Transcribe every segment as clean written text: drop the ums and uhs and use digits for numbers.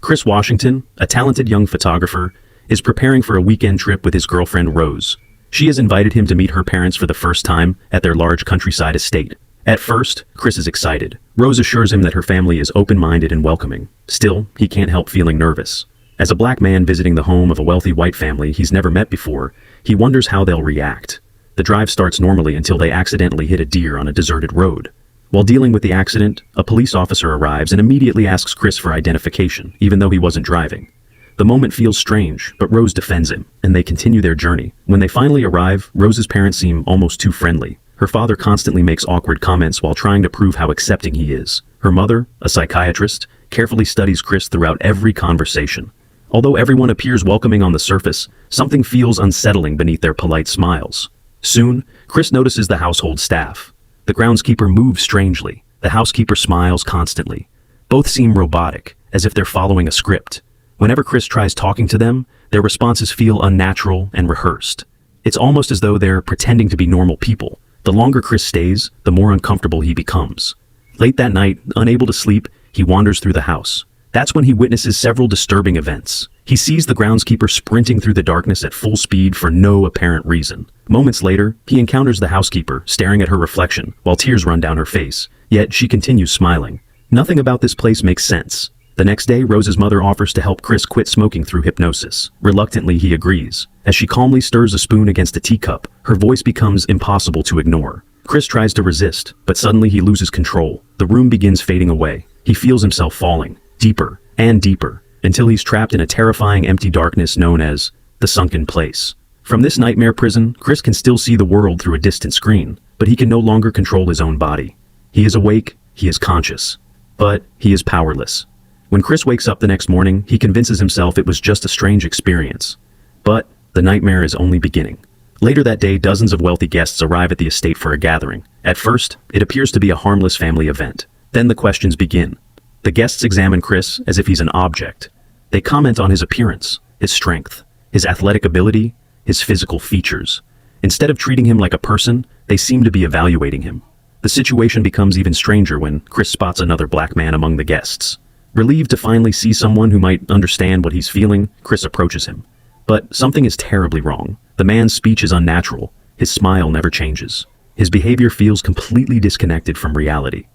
Chris Washington, a talented young photographer, is preparing for a weekend trip with his girlfriend Rose. She has invited him to meet her parents for the first time at their large countryside estate. At first, Chris is excited. Rose assures him that her family is open-minded and welcoming. Still, he can't help feeling nervous. As a black man visiting the home of a wealthy white family he's never met before, he wonders how they'll react. The drive starts normally until they accidentally hit a deer on a deserted road. While dealing with the accident, a police officer arrives and immediately asks Chris for identification, even though he wasn't driving. The moment feels strange, but Rose defends him, and they continue their journey. When they finally arrive, Rose's parents seem almost too friendly. Her father constantly makes awkward comments while trying to prove how accepting he is. Her mother, a psychiatrist, carefully studies Chris throughout every conversation. Although everyone appears welcoming on the surface, something feels unsettling beneath their polite smiles. Soon, Chris notices the household staff. The groundskeeper moves strangely. The housekeeper smiles constantly. Both seem robotic, as if they're following a script. Whenever Chris tries talking to them, their responses feel unnatural and rehearsed. It's almost as though they're pretending to be normal people. The longer Chris stays, the more uncomfortable he becomes. Late that night, unable to sleep, he wanders through the house. That's when he witnesses several disturbing events. He sees the groundskeeper sprinting through the darkness at full speed for no apparent reason. Moments later, he encounters the housekeeper, staring at her reflection, while tears run down her face. Yet she continues smiling. Nothing about this place makes sense. The next day, Rose's mother offers to help Chris quit smoking through hypnosis. Reluctantly, he agrees. As she calmly stirs a spoon against a teacup, her voice becomes impossible to ignore. Chris tries to resist, but suddenly he loses control. The room begins fading away. He feels himself falling, deeper and deeper, until he's trapped in a terrifying empty darkness known as the sunken place. From this nightmare prison, Chris can still see the world through a distant screen, but he can no longer control his own body. He is awake, he is conscious, but he is powerless. When Chris wakes up the next morning, he convinces himself it was just a strange experience. But the nightmare is only beginning. Later that day, dozens of wealthy guests arrive at the estate for a gathering. At first, it appears to be a harmless family event. Then the questions begin. The guests examine Chris as if he's an object. They comment on his appearance, his strength, his athletic ability, his physical features. Instead of treating him like a person, they seem to be evaluating him. The situation becomes even stranger when Chris spots another black man among the guests. Relieved to finally see someone who might understand what he's feeling, Chris approaches him. But something is terribly wrong. The man's speech is unnatural. His smile never changes. His behavior feels completely disconnected from reality.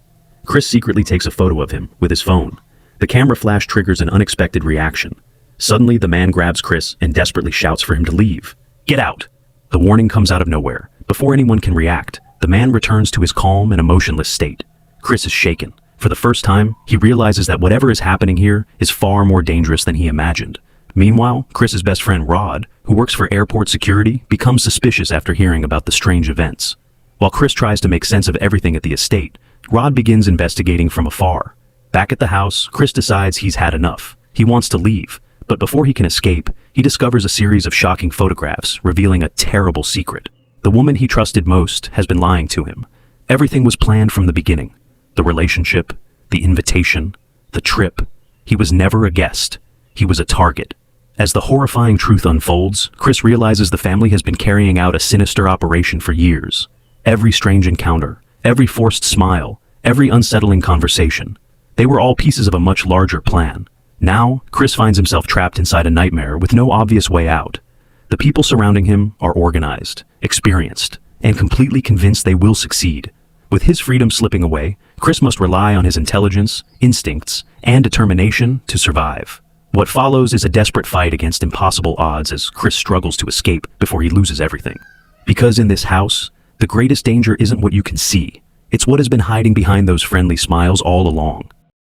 Chris secretly takes a photo of him with his phone. The camera flash triggers an unexpected reaction. Suddenly, the man grabs Chris and desperately shouts for him to leave. "Get out!" The warning comes out of nowhere. Before anyone can react, the man returns to his calm and emotionless state. Chris is shaken. For the first time, he realizes that whatever is happening here is far more dangerous than he imagined. Meanwhile, Chris's best friend Rod, who works for airport security, becomes suspicious after hearing about the strange events. While Chris tries to make sense of everything at the estate, Rod begins investigating from afar. Back at the house, Chris decides he's had enough. He wants to leave, but before he can escape, he discovers a series of shocking photographs revealing a terrible secret. The woman he trusted most has been lying to him. Everything was planned from the beginning. The relationship, the invitation, the trip. He was never a guest. He was a target. As the horrifying truth unfolds, Chris realizes the family has been carrying out a sinister operation for years. Every strange encounter, every forced smile, every unsettling conversation. They were all pieces of a much larger plan. Now, Chris finds himself trapped inside a nightmare with no obvious way out. The people surrounding him are organized, experienced, and completely convinced they will succeed. With his freedom slipping away, Chris must rely on his intelligence, instincts, and determination to survive. What follows is a desperate fight against impossible odds as Chris struggles to escape before he loses everything. Because in this house, the greatest danger isn't what you can see. It's what has been hiding behind those friendly smiles all along.